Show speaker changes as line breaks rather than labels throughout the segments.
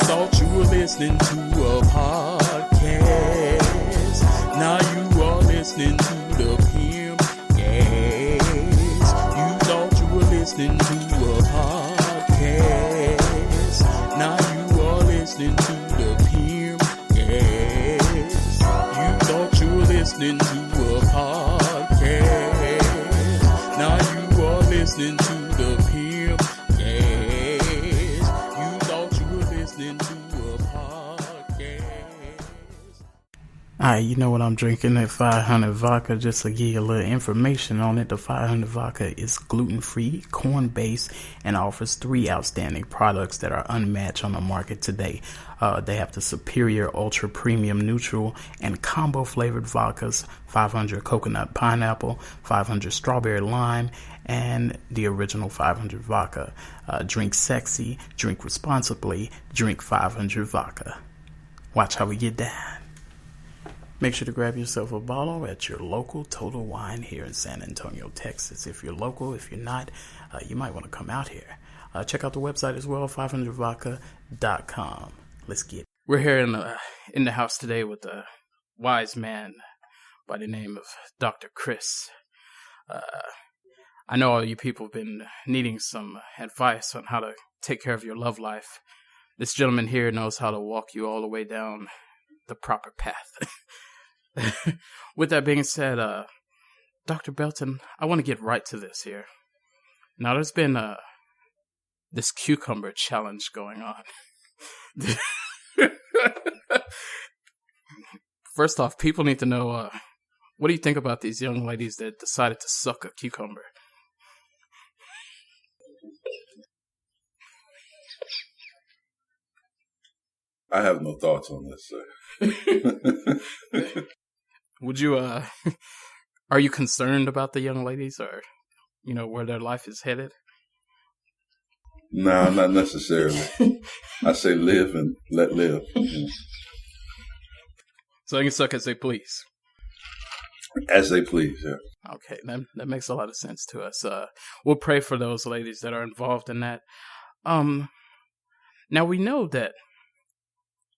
Thought you were listening to a podcast. Now you are listening to the Pimp Gas. You thought you were listening to a podcast. Now you are listening to the Pimp Gas. You thought you were listening to a podcast. Now you are listening to the Pimp Gas. You thought you were listening to a podcast. Alright, you know what I'm drinking? That 500 vodka. Just to give you a little information on it, the 500 vodka is gluten-free, corn-based, and offers 3 outstanding products that are unmatched on the market today. They have the superior ultra premium neutral and combo flavored vodkas, 500 coconut pineapple, 500 strawberry lime, and the original 500 vodka. Drink sexy, drink responsibly, drink 500 vodka. Watch how we get down. Make sure to grab yourself a bottle at your local Total Wine here in San Antonio, Texas. If you're local, if you're not, you might want to come out here. Check out the website as well, 500vodka.com. Let's get it. We're here in the house today with a wise man by the name of Dr. Chris. I know all you people have been needing some advice on how to take care of your love life. This gentleman here knows how to walk you all the way down the proper path. With that being said, Dr. Belton, I want to get right to this here. Now, there's been this cucumber challenge going on. First off, people need to know, what do you think about these young ladies that decided to suck a cucumber?
I have no thoughts on this, sir.
Would you, are you concerned about the young ladies or, where their life is headed?
No, not necessarily. I say live and let live.
So they can suck as they please.
As they please, yeah.
Okay, that makes a lot of sense to us. We'll pray for those ladies that are involved in that. Now we know that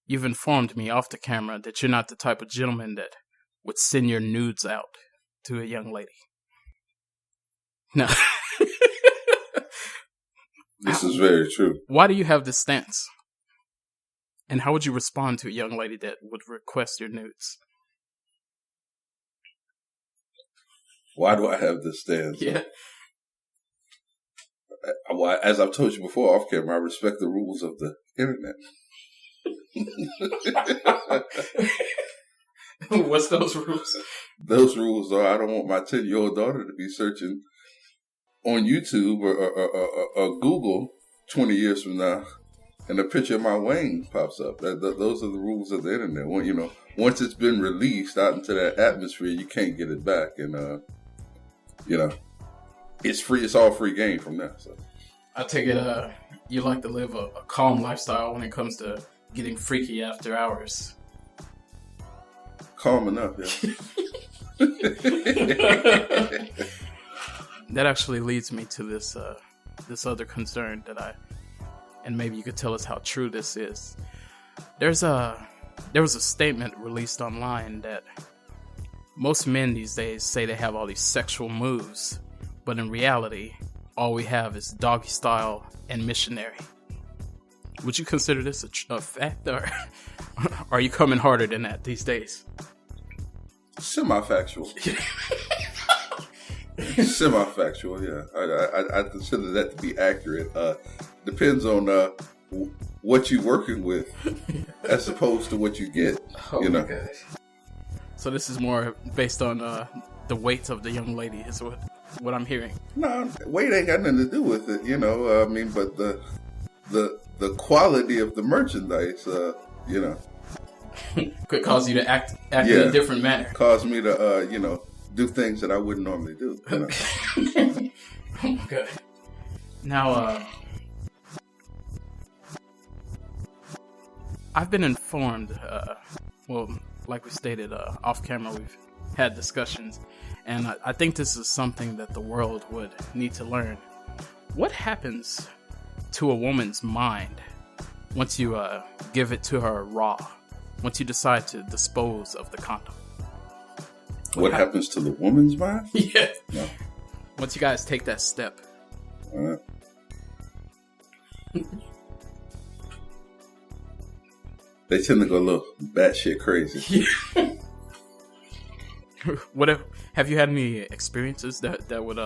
you've informed me off the camera that you're not the type of gentleman that would send your nudes out to a young lady. No.
This is very true.
Why do you have this stance? And how would you respond to a young lady that would request your nudes?
Why do I have this stance?
Yeah.
Well, as I've told you before off camera, I respect the rules of the internet.
What's those rules?
Those rules are I don't want my 10-year-old daughter to be searching on YouTube or Google 20 years from now and a picture of my wang pops up. Those are the rules of the internet. Once it's been released out into that atmosphere, you can't get it back. And, it's free. It's all free game from there. So
I take it you like to live a calm lifestyle when it comes to getting freaky after hours.
Calm enough, yeah.
That actually leads me to this other concern and maybe you could tell us how true this is. There was a statement released online that most men these days say they have all these sexual moves, but in reality, all we have is doggy style and missionary. Would you consider this a fact, or are you coming harder than that these days?
Semi-factual. Semi-factual, yeah. I consider that to be accurate. Depends on what you're working with as opposed to what you get.
Oh my gosh. So this is more based on the weight of the young lady is what I'm hearing.
No, weight ain't got nothing to do with it, but the quality of the merchandise,
could cause you to act in a different manner.
Cause me to, do things that I wouldn't normally do.
Oh my God. Now, I've been informed, like we stated off camera, we've had discussions, and I think this is something that the world would need to learn. What happens to a woman's mind once you give it to her raw? Once you decide to dispose of the condom?
What happens to the woman's mind?
Yeah.
No.
Once you guys take that step.
They tend to go a little batshit crazy.
Yeah. Have you had any experiences that would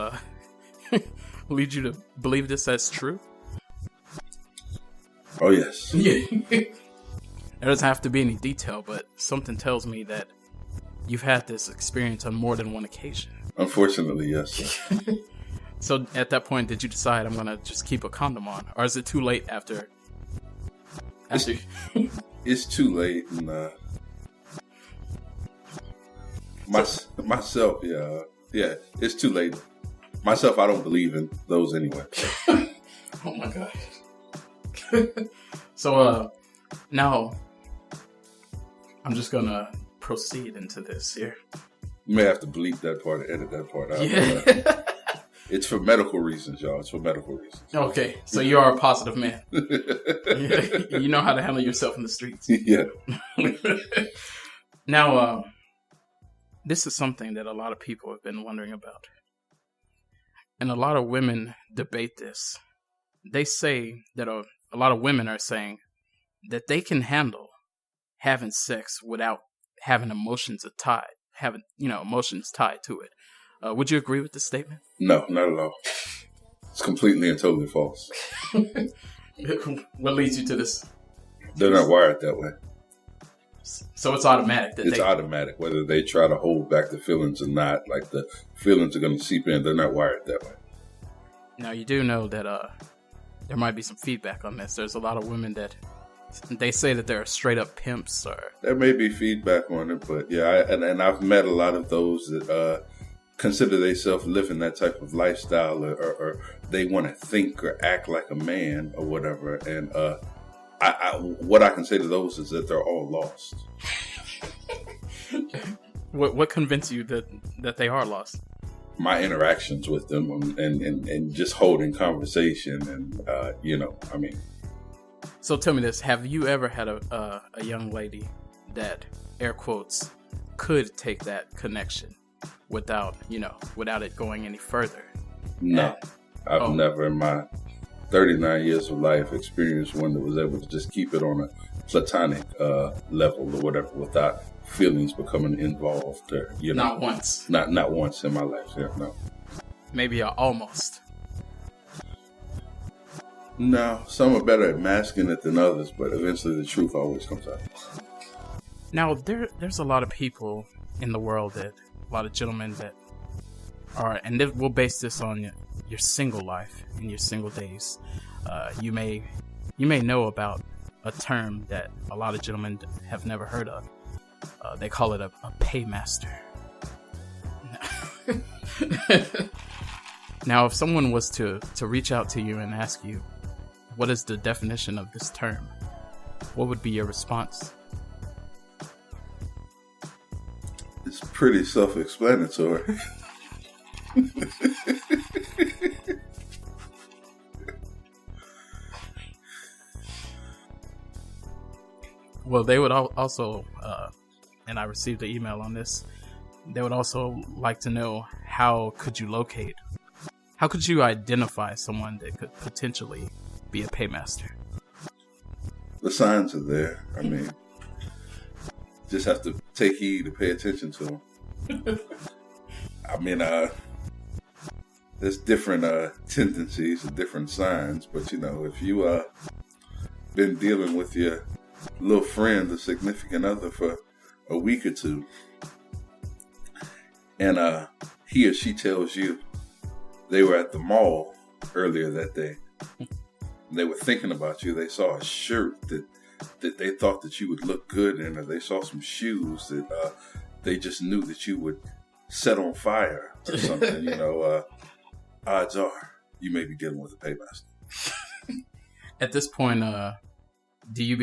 lead you to believe this as true?
Oh, yes.
Yeah. There doesn't have to be any detail, but something tells me that you've had this experience on more than one occasion.
Unfortunately, yes.
So at that point, did you decide I'm going to just keep a condom on? Or is it too late after?
It's too late. And, myself, yeah, it's too late. Myself, I don't believe in those anyway.
Oh my gosh. So, now I'm just gonna proceed into this here.
You may have to bleep that part or edit that part out.
Yeah.
It's for medical reasons, y'all. It's for medical reasons.
Okay, so you are a positive man. You know how to handle yourself in the streets.
Yeah.
Now, this is something that a lot of people have been wondering about. And a lot of women debate this. They say that a lot of women are saying that they can handle having sex without having emotions tied to it. Would you agree with this statement?
No, not at all. It's completely and totally false.
What leads you to this?
They're not wired that way.
So it's automatic.
It's automatic, whether they try to hold back the feelings or not. Like, the feelings are going to seep in. They're not wired that way.
Now, you do know that there might be some feedback on this. There's a lot of women that they say that they're straight up pimps. Or
there may be feedback on it, but yeah, and I've met a lot of those that consider themselves living that type of lifestyle, or they want to think or act like a man or whatever. And what I can say to those is that they're all lost. What
convinced you that they are lost?
My interactions with them and just holding conversation and
So tell me this: have you ever had a young lady that, air quotes, could take that connection without it going any further?
No, I've never in my 39 years of life experienced one that was able to just keep it on a platonic level or whatever without feelings becoming involved. Or,
not once.
Not once in my life. Yeah, no.
Maybe almost.
No, some are better at masking it than others, but eventually the truth always comes out.
Now, there's a lot of people in the world, a lot of gentlemen that are, and we'll base this on your single life, in your single days. You may know about a term that a lot of gentlemen have never heard of. They call it a paymaster. Now, if someone was to reach out to you and ask you, what is the definition of this term? What would be your response?
It's pretty self-explanatory.
Well, they would also, and I received an email on this, they would also like to know, how could you identify someone that could potentially be a paymaster?
The signs are there. I mean, just have to take heed to pay attention to them. I mean, there's different tendencies and different signs, but if you been dealing with your little friend or significant other for a week or two, and he or she tells you they were at the mall earlier that day, and they were thinking about you. They saw a shirt that they thought that you would look good in, or they saw some shoes that they just knew that you would set on fire or something. Odds are you may be dealing with a paymaster.
At this point, do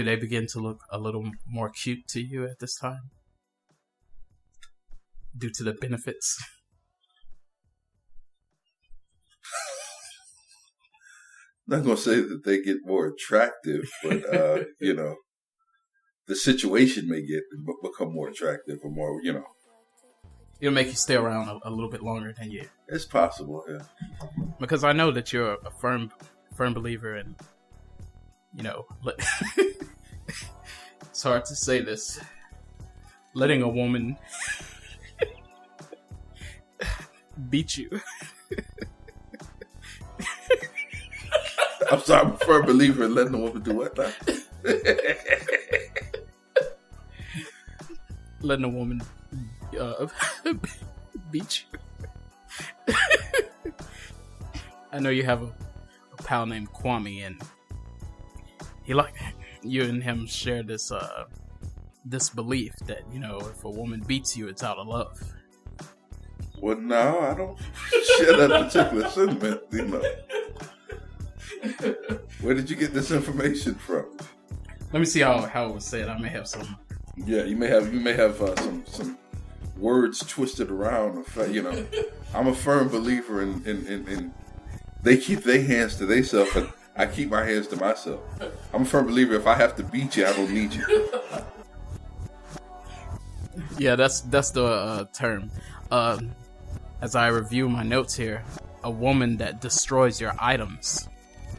they begin to look a little more cute to you at this time? Due to the benefits?
not going to say that they get more attractive, but, you know, the situation may become more attractive or more, you know.
It'll make you stay around a little bit longer than you.
It's possible, yeah.
Because I know that you're a firm believer in, you know, it's hard to say this, letting a woman beat you.
I'm sorry, I'm a firm believer in letting a woman do what now?
Letting a woman beat you. I know you have a pal named Kwame, and he you and him share this this belief that, you know, if a woman beats you, it's out of love.
Well, no, I don't share that particular sentiment, you know. Where did you get this information from?
Let me see how it was said. I may have some.
Yeah, you may have some words twisted around. You know, I'm a firm believer in they keep their hands to themselves, and I keep my hands to myself. I'm a firm believer. If I have to beat you, I don't need you.
Yeah, that's the term. As I review my notes here, a woman that destroys your items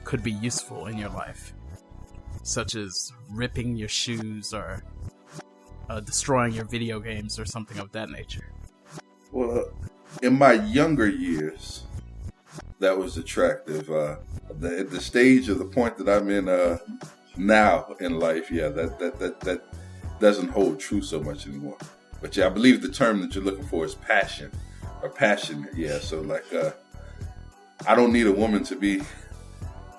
could be useful in your life, such as ripping your shoes or destroying your video games or something of that nature.
Well, in my younger years, that was attractive. At the stage of the point that I'm in now in life, yeah, that doesn't hold true so much anymore. But yeah, I believe the term that you're looking for is passion or passionate. Yeah, so like I don't need a woman to be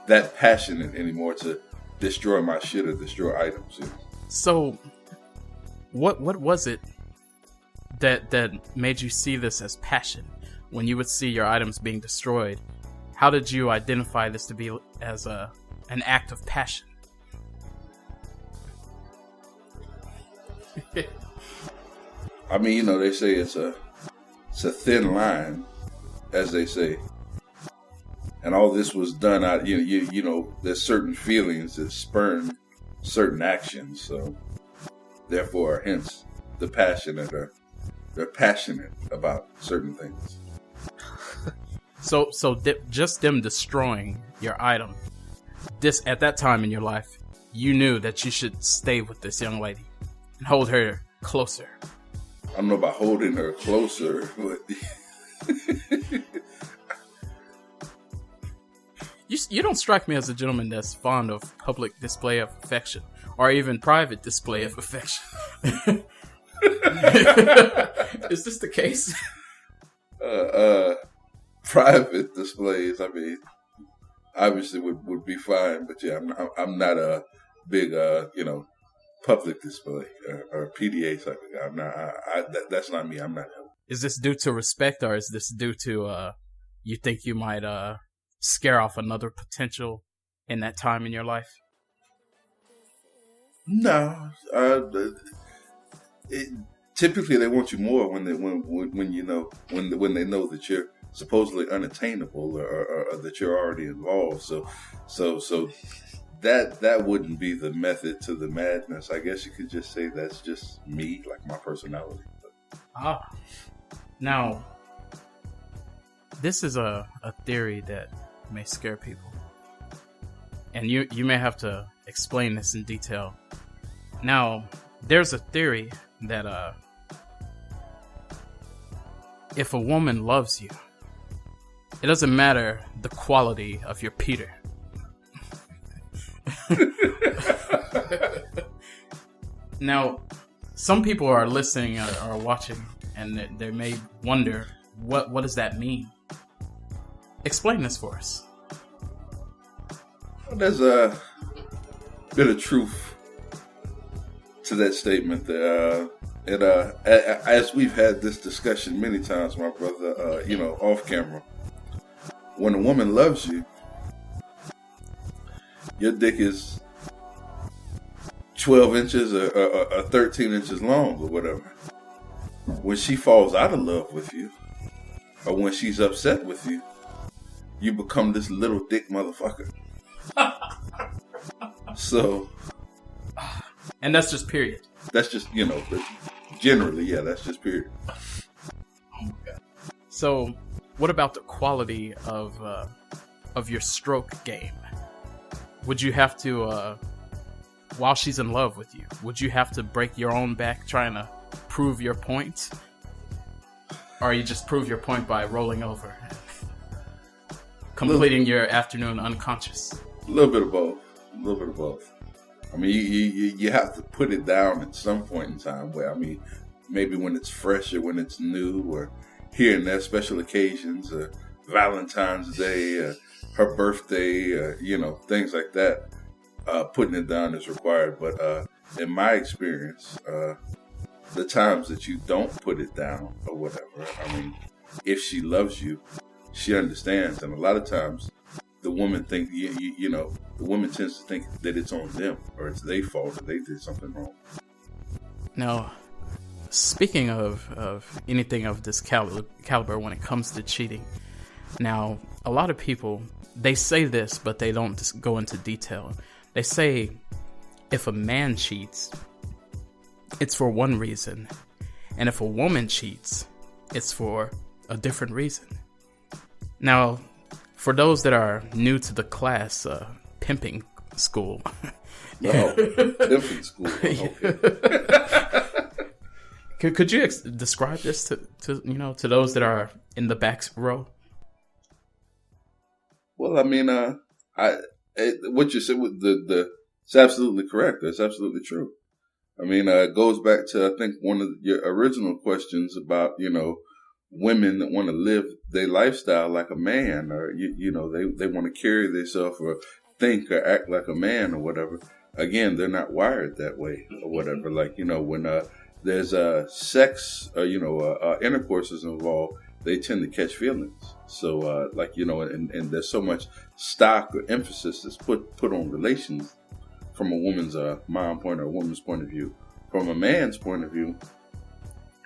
that passionate anymore to destroy my shit or destroy items. You know?
So, what was it that made you see this as passion? When you would see your items being destroyed, how did you identify this to be as an act of passion?
I mean, you know, they say it's a thin line, as they say. And all this was done out, you know, there's certain feelings that spurn certain actions. So, therefore, hence the passionate they're passionate about certain things.
So just them destroying your item, at that time in your life, you knew that you should stay with this young lady and hold her closer.
I don't know about holding her closer, but
you don't strike me as a gentleman that's fond of public display of affection or even private display of affection. Is this the case?
Private displays, I mean, obviously would be fine, but yeah, I'm not a big, you know, public display or PDA type of guy. I'm not. That's not me. I'm not him.
Is this due to respect, or is this due to you think you might scare off another potential in that time in your life?
No, typically they want you more when you know when they know that you're supposedly unattainable or that you're already involved. So that wouldn't be the method to the madness. I guess you could just say that's just me, like my personality.
Now this is a theory that may scare people, and you may have to explain this in detail. Now, there's a theory that if a woman loves you, it doesn't matter the quality of your Peter. Now, some people are listening or watching, and they may wonder, what does that mean? Explain this for us.
Well, there's a bit of truth to that statement. As we've had this discussion many times, my brother, you know, off camera, when a woman loves you, your dick is 12 inches or 13 inches long or whatever. When she falls out of love with you, or when she's upset with you, you become this little dick motherfucker. So,
and that's just period.
That's just, generally, yeah, that's just period.
So, what about the quality of your stroke game? Would you have to, while she's in love with you, would you have to break your own back trying to prove your point? Or you just prove your point by rolling over, completing your afternoon unconscious?
A little bit of both. I mean, you have to put it down at some point in time where, I mean, maybe when it's fresh or when it's new or here and there, special occasions, Valentine's Day, her birthday, things like that, putting it down is required. But in my experience, the times that you don't put it down or whatever, I mean, if she loves you, she understands. And a lot of times the woman the woman tends to think that it's on them or it's their fault that they did something wrong.
Now, speaking of anything of this caliber when it comes to cheating, now, a lot of people, they say this, but they don't just go into detail. They say if a man cheats, it's for one reason. And if a woman cheats, it's for a different reason. Now, for those that are new to the class, pimping school.
Pimping school. Okay.
Could you describe this to those that are in the back row?
Well, I mean, what you said with it's absolutely correct. That's absolutely true. I mean, it goes back to, I think, one of your original questions about, women that want to live their lifestyle like a man, or, they want to carry themselves or think or act like a man or whatever. Again, they're not wired that way or whatever. Like, when there's sex or, intercourse is involved, they tend to catch feelings. So, and there's so much stock or emphasis that's put on relations from a woman's mind point or a woman's point of view. From a man's point of view,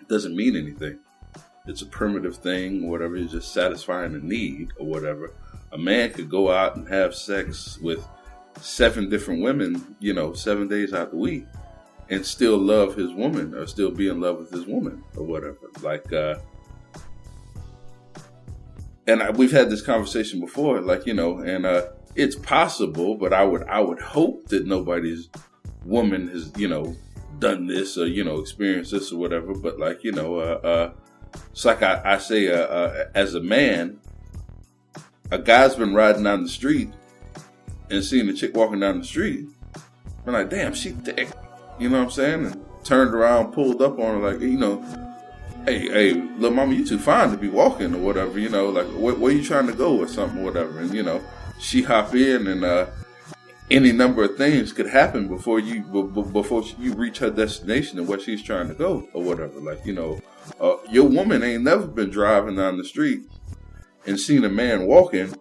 it doesn't mean anything. It's a primitive thing, or whatever. It's just satisfying a need or whatever. A man could go out and have sex with 7 different women, 7 days out the week, and still love his woman or still be in love with his woman or whatever. Like, we've had this conversation before, it's possible, but I would hope that nobody's woman has, done this or, experienced this or whatever. But it's like I say, as a man, a guy's been riding down the street and seeing a chick walking down the street. I'm like, damn, she thick. You know what I'm saying? And turned around, pulled up on her like, hey, little mama, you too fine to be walking or whatever, where you trying to go or something or whatever. And, she hop in and any number of things could happen before you reach her destination and where she's trying to go or whatever. Your woman ain't never been driving down the street and seen a man walking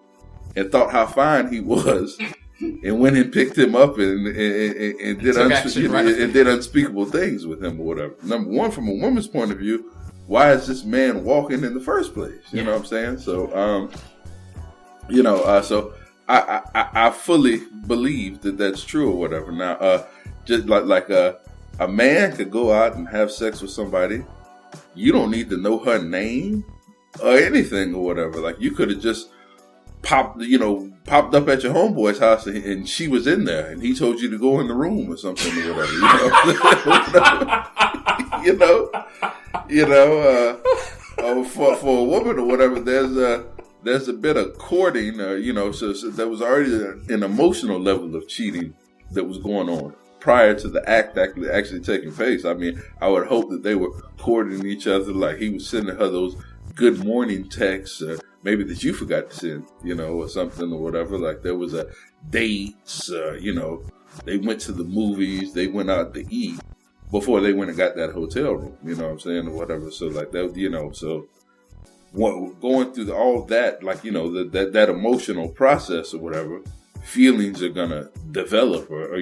and thought how fine he was and went and picked him up and did unspeakable things with him or whatever. Number one, from a woman's point of view, why is this man walking in the first place? You know what I'm saying? So, so I fully believe that that's true or whatever. Now, just like a man could go out and have sex with somebody. You don't need to know her name or anything or whatever. Like, you could have just popped up at your homeboy's house and she was in there and he told you to go in the room or something or whatever. For a woman or whatever, there's a bit of courting, so there was already an emotional level of cheating that was going on prior to the act actually taking place. I mean, I would hope that they were courting each other, like he was sending her those good morning texts, maybe that you forgot to send, or something or whatever. Like there was a dates, they went to the movies, they went out to eat before they went and got that hotel room, you know what I'm saying, or whatever. So like that, so going through all that, like, that emotional process or whatever, feelings are gonna develop or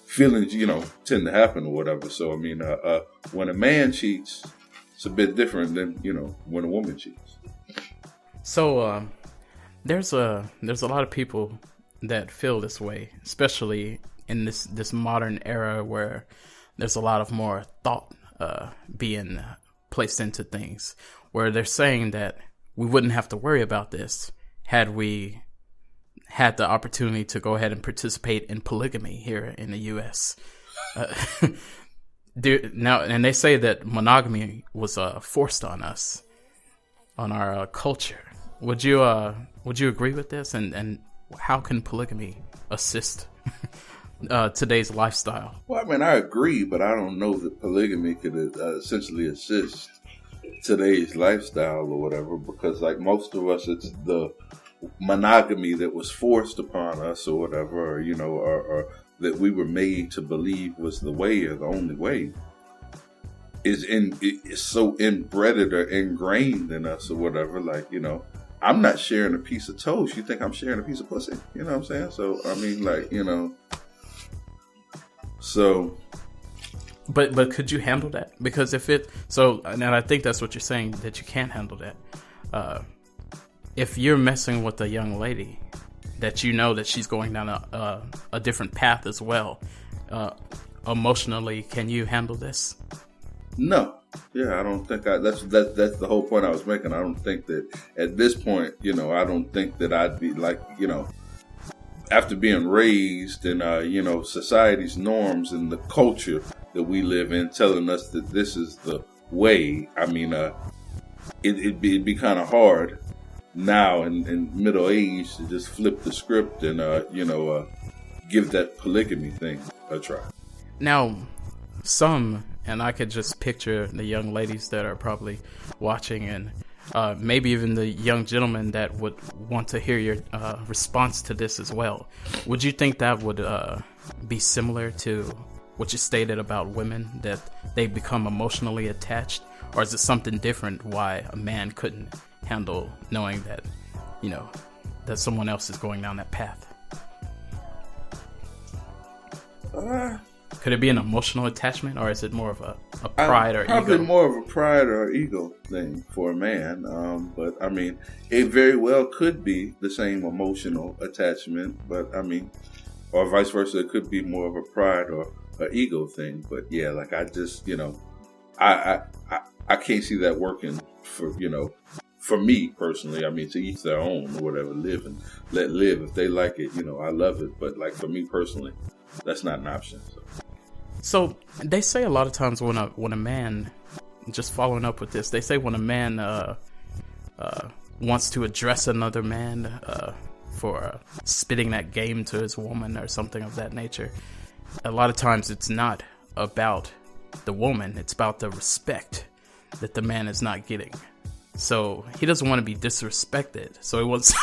feelings, tend to happen or whatever. So, I mean, when a man cheats, it's a bit different than, when a woman cheats.
So, There's a lot of people that feel this way, especially in this modern era where there's a lot of more thought being placed into things, where they're saying that we wouldn't have to worry about this had we had the opportunity to go ahead and participate in polygamy here in the U.S. Now, and they say that monogamy was forced on us, on our culture. Would you agree with this? And how can polygamy assist today's lifestyle?
Well, I mean, I agree, but I don't know that polygamy could essentially assist today's lifestyle or whatever, because like most of us, it's the monogamy that was forced upon us or whatever, or that we were made to believe was the way or the only way, is so inbred or ingrained in us or whatever. Like, I'm not sharing a piece of toast. You think I'm sharing a piece of pussy? You know what I'm saying? So, I mean, like, so.
But could you handle that? Because and I think that's what you're saying, that you can't handle that. If you're messing with a young lady that you know that she's going down a different path as well, emotionally, can you handle this?
No. Yeah, I don't think that's the whole point I was making. I don't think that at this point, I don't think that I'd be like, after being raised in, society's norms and the culture that we live in, telling us that this is the way. I mean, it'd be kind of hard now in middle age to just flip the script and, give that polygamy thing a try.
Now, and I could just picture the young ladies that are probably watching, and maybe even the young gentlemen that would want to hear your response to this as well. Would you think that would be similar to what you stated about women, that they become emotionally attached? Or is it something different why a man couldn't handle knowing that, that someone else is going down that path? Could it be an emotional attachment, or is it more of a pride or ego?
Probably more of a pride or ego thing for a man. But I mean, it very well could be the same emotional attachment, but I mean, or vice versa, it could be more of a pride or an ego thing. But yeah, like I just, I can't see that working for me personally. I mean, to each their own or whatever, live and let live. If they like it, I love it. But like for me personally, that's not an option.
So they say a lot of times when a man, just following up with this, they say when a man wants to address another man for spitting that game to his woman or something of that nature, a lot of times it's not about the woman, it's about the respect that the man is not getting. So he doesn't want to be disrespected, so he wants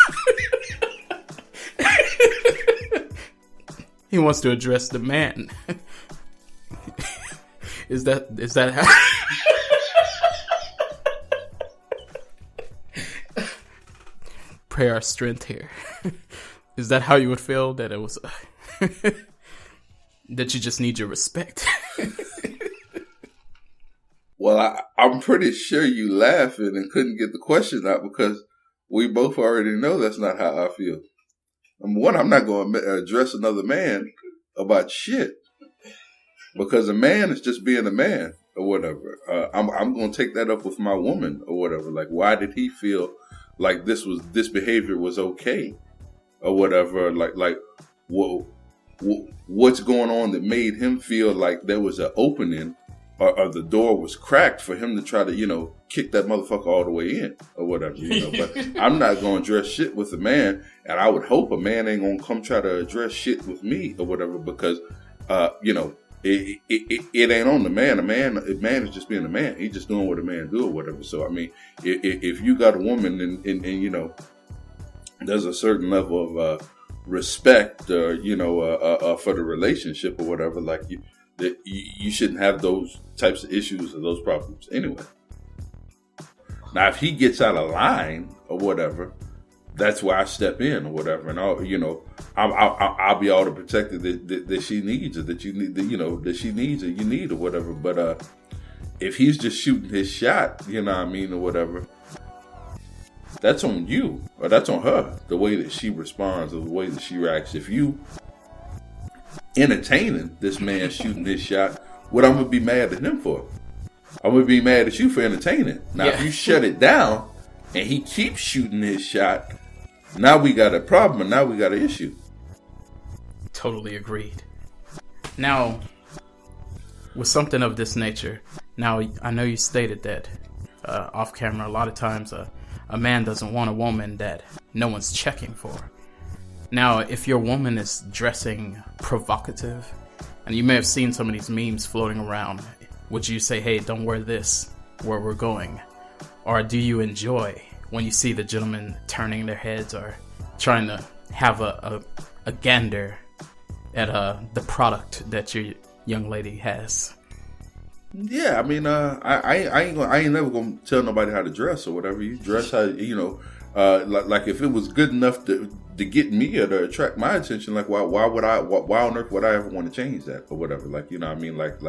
he wants to address the man. Is that how? Pray our strength here. Is that how you would feel, that it was that you just need your respect?
Well, I'm pretty sure you laughing and couldn't get the question out, because we both already know that's not how I feel. One, I'm not going to address another man about shit, because a man is just being a man or whatever. I'm going to take that up with my woman or whatever. Like, why did he feel like this behavior was okay or whatever? Like what's going on that made him feel like there was an opening or the door was cracked for him to try to, kick that motherfucker all the way in or whatever, But I'm not going to address shit with a man, and I would hope a man ain't going to come try to address shit with me or whatever, because, it ain't on the man. A man is just being a man. He's just doing what a man do or whatever. So, I mean, if you got a woman and there's a certain level of respect, for the relationship or whatever, like that you shouldn't have those types of issues or those problems anyway. Now, if he gets out of line or whatever, that's where I step in or whatever, and I'll be all the protector that she needs, or that you need, that she needs or you need or whatever. But if he's just shooting his shot, or whatever, that's on you, or that's on her, the way that she responds or the way that she reacts. If you entertaining this man shooting this shot, what I'm going to be mad at him for? I'm going to be mad at you for entertaining. Now, if you shut it down and he keeps shooting his shot, now we got a problem and now we got an issue.
Totally agreed. Now, with something of this nature, now I know you stated that off camera, a lot of times a man doesn't want a woman that no one's checking for. Now, if your woman is dressing provocative, and you may have seen some of these memes floating around, would you say, hey, don't wear this where we're going? Or do you enjoy when you see the gentlemen turning their heads or trying to have a gander at the product that your young lady has?
Yeah, I mean, I ain't never gonna tell nobody how to dress or whatever. You dress how like if it was good enough to get me or to attract my attention, like why on earth would I ever want to change that or whatever? Like, you know what I mean? Like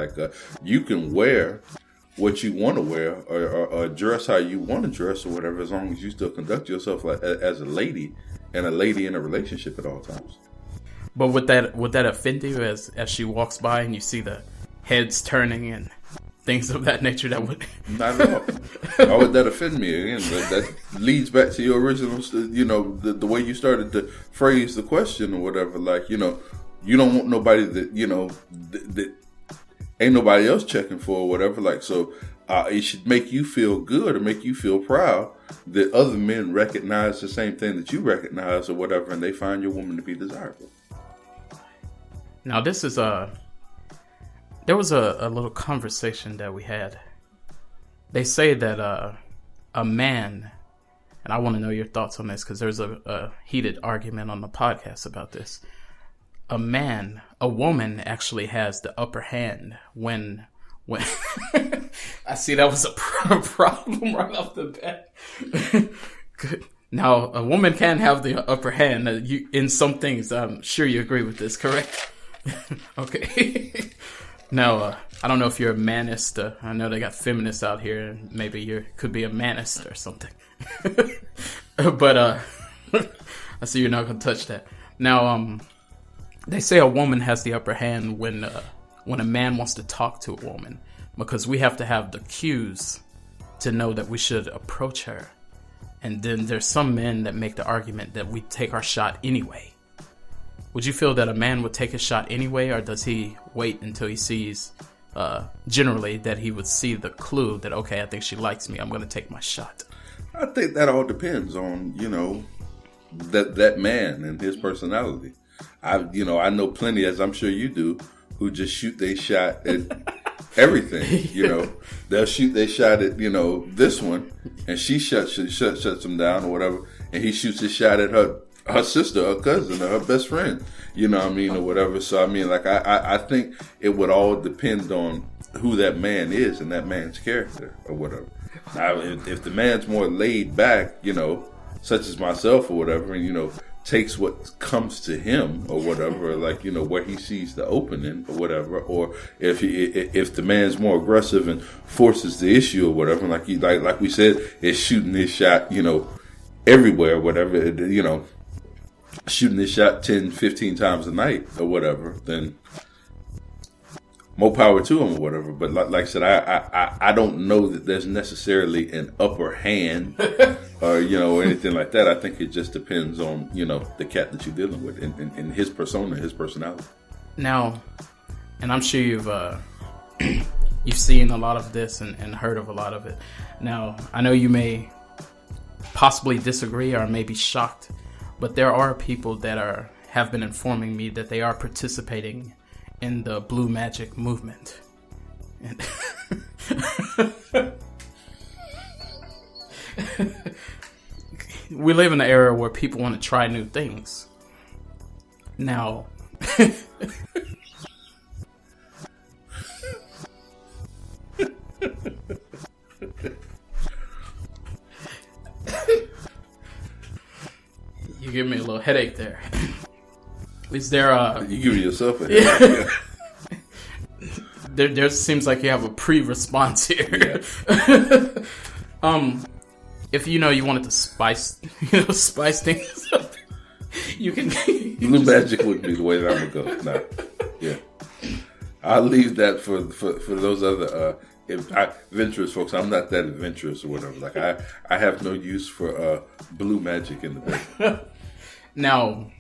you can wear what you want to wear or dress how you want to dress or whatever, as long as you still conduct yourself like as a lady and a lady in a relationship at all times.
But would that offend you as she walks by and you see the heads turning and things of that nature? That would
not at all. Why would that offend me? Again, that leads back to your original, the way you started to phrase the question or whatever. Like, you don't want nobody that ain't nobody else checking for or whatever. Like, so it should make you feel good or make you feel proud that other men recognize the same thing that you recognize or whatever, and they find your woman to be desirable.
Now, this is there was a little conversation that we had. They say that a man, and I want to know your thoughts on this because there's a heated argument on the podcast about this. A woman actually has the upper hand when I see that was a problem right off the bat. Good. Now, a woman can have the upper hand in some things. I'm sure you agree with this, correct? Okay. Now, I don't know if you're a manist. I know they got feminists out here, and maybe you could be a manist or something. But I see you're not gonna touch that. Now, they say a woman has the upper hand when a man wants to talk to a woman, because we have to have the cues to know that we should approach her. And then there's some men that make the argument that we take our shot anyway. Would you feel that a man would take a shot anyway, or does he wait until he sees, generally, that he would see the clue that, okay, I think she likes me, I'm going to take my shot?
I think that all depends on, that man and his personality. I know plenty, as I'm sure you do, who just shoot their shot at everything. They'll shoot their shot at, this one, and she shuts him down or whatever, and he shoots his shot at her sister, her cousin, or her best friend, or whatever. So, I think it would all depend on who that man is and that man's character or whatever. Now, if the man's more laid back, such as myself or whatever, and, takes what comes to him or whatever, like, where he sees the opening or whatever, or if the man's more aggressive and forces the issue or whatever, like we said, is shooting his shot, everywhere or whatever, shooting this shot 10, 15 times a night or whatever, then more power to him or whatever. But like I said, I don't know that there's necessarily an upper hand or, or anything like that. I think it just depends on, the cat that you're dealing with and his persona, his personality.
Now, and I'm sure you've seen a lot of this and heard of a lot of it. Now, I know you may possibly disagree or may be shocked, but there are people that have been informing me that they are participating in the blue magic movement. And we live in an era where people want to try new things. Now, you give me a little headache there. Is there
you give yourself a headache? Yeah.
There seems like you have a pre-response here.
Yeah.
if you wanted to spice things up, you can.
Blue Magic wouldn't be the way that I'm gonna go. Nah. Yeah. I'll leave that for those other adventurous folks. I'm not that adventurous or whatever. Like I have no use for Blue Magic in the day.
Now,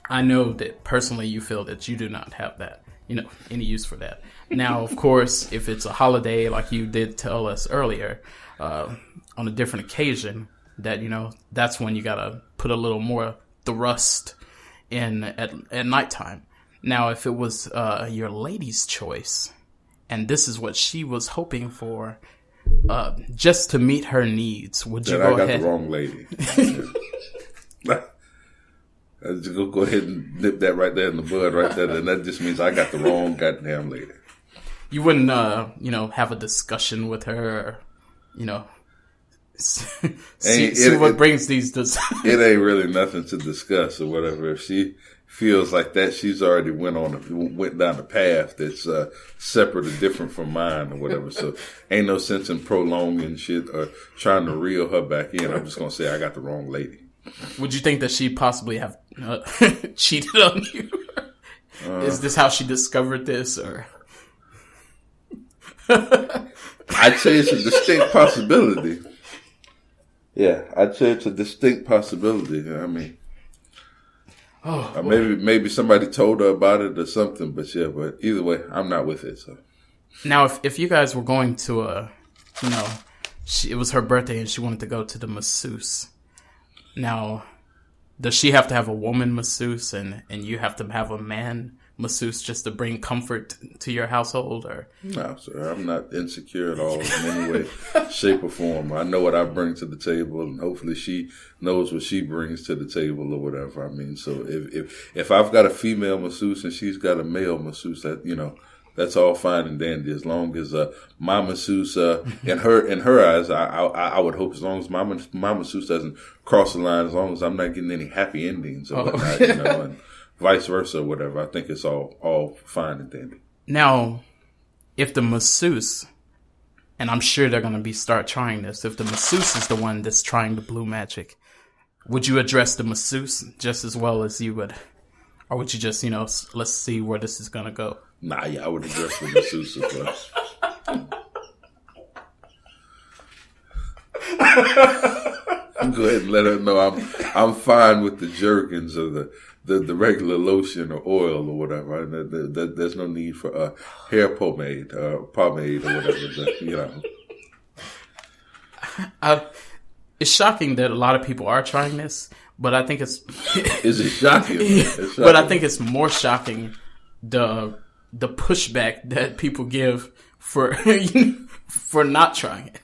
I know that personally you feel that you do not have that, any use for that. Now, of course, if it's a holiday, like you did tell us earlier, on a different occasion, that, that's when you gotta put a little more thrust in at nighttime. Now, if it was your lady's choice, and this is what she was hoping for, just to meet her needs, would you go ahead? I got
the wrong lady. Just go ahead and nip that right there in the bud right there, and that just means I got the wrong goddamn lady.
You wouldn't, have a discussion with her, see what brings these.
It ain't really nothing to discuss or whatever. If she feels like that, she's already went down a path that's separate or different from mine or whatever. So ain't no sense in prolonging shit or trying to reel her back in. I'm just gonna say I got the wrong lady.
Would you think that she possibly have cheated on you? Is this how she discovered this, or?
I'd say it's a distinct possibility. Yeah, I'd say it's a distinct possibility. I mean, maybe somebody told her about it or something, but either way, I'm not with it. So
now, if you guys were going to it was her birthday and she wanted to go to the masseuse. Now, does she have to have a woman masseuse and you have to have a man masseuse just to bring comfort to your household? Or
no, sir, I'm not insecure at all in any way, shape, or form. I know what I bring to the table, and hopefully she knows what she brings to the table or whatever. I mean, so if I've got a female masseuse and she's got a male masseuse, that that's all fine and dandy, as long as my masseuse, in her eyes, I would hope, as long as my masseuse doesn't cross the line, as long as I'm not getting any happy endings or whatnot, and vice versa or whatever. I think it's all fine and dandy.
Now, if the masseuse, and I'm sure they're going to start trying this, if the masseuse is the one that's trying the blue magic, would you address the masseuse just as well as you would? Or would you just, let's see where this is going to go?
Nah, yeah, I would address the masseuse as well. Go ahead and let her know I'm fine with the Jergens or the regular lotion or oil or whatever. There's no need for hair pomade or whatever.
It's shocking that a lot of people are trying this, but I think it's
is it shocking? It's shocking?
But I think it's more shocking the pushback that people give for not trying it.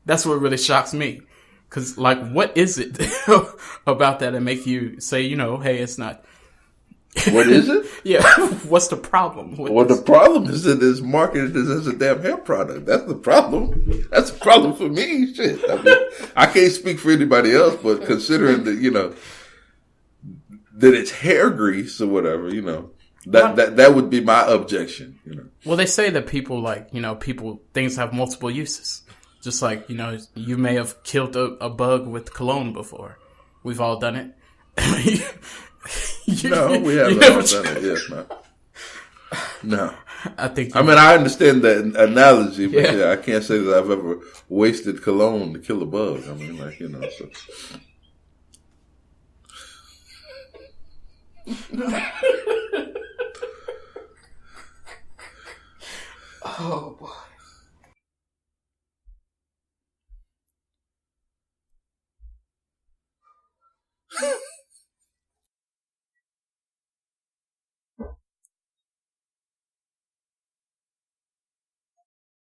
That's what really shocks me. Cause what is it about that make you say, hey, it's not.
What is it?
Yeah. What's the problem?
The problem is that it's marketed as a damn hair product. That's the problem. That's the problem for me. Shit. I mean, I can't speak for anybody else, but considering that, that it's hair grease or whatever, that would be my objection,
Well, they say that people things have multiple uses. Just like, you may have killed a bug with cologne before. We've all done it.
No, we haven't all done it. Yes, no.
I
understand that analogy, but I can't say that I've ever wasted cologne to kill a bug. I mean, so.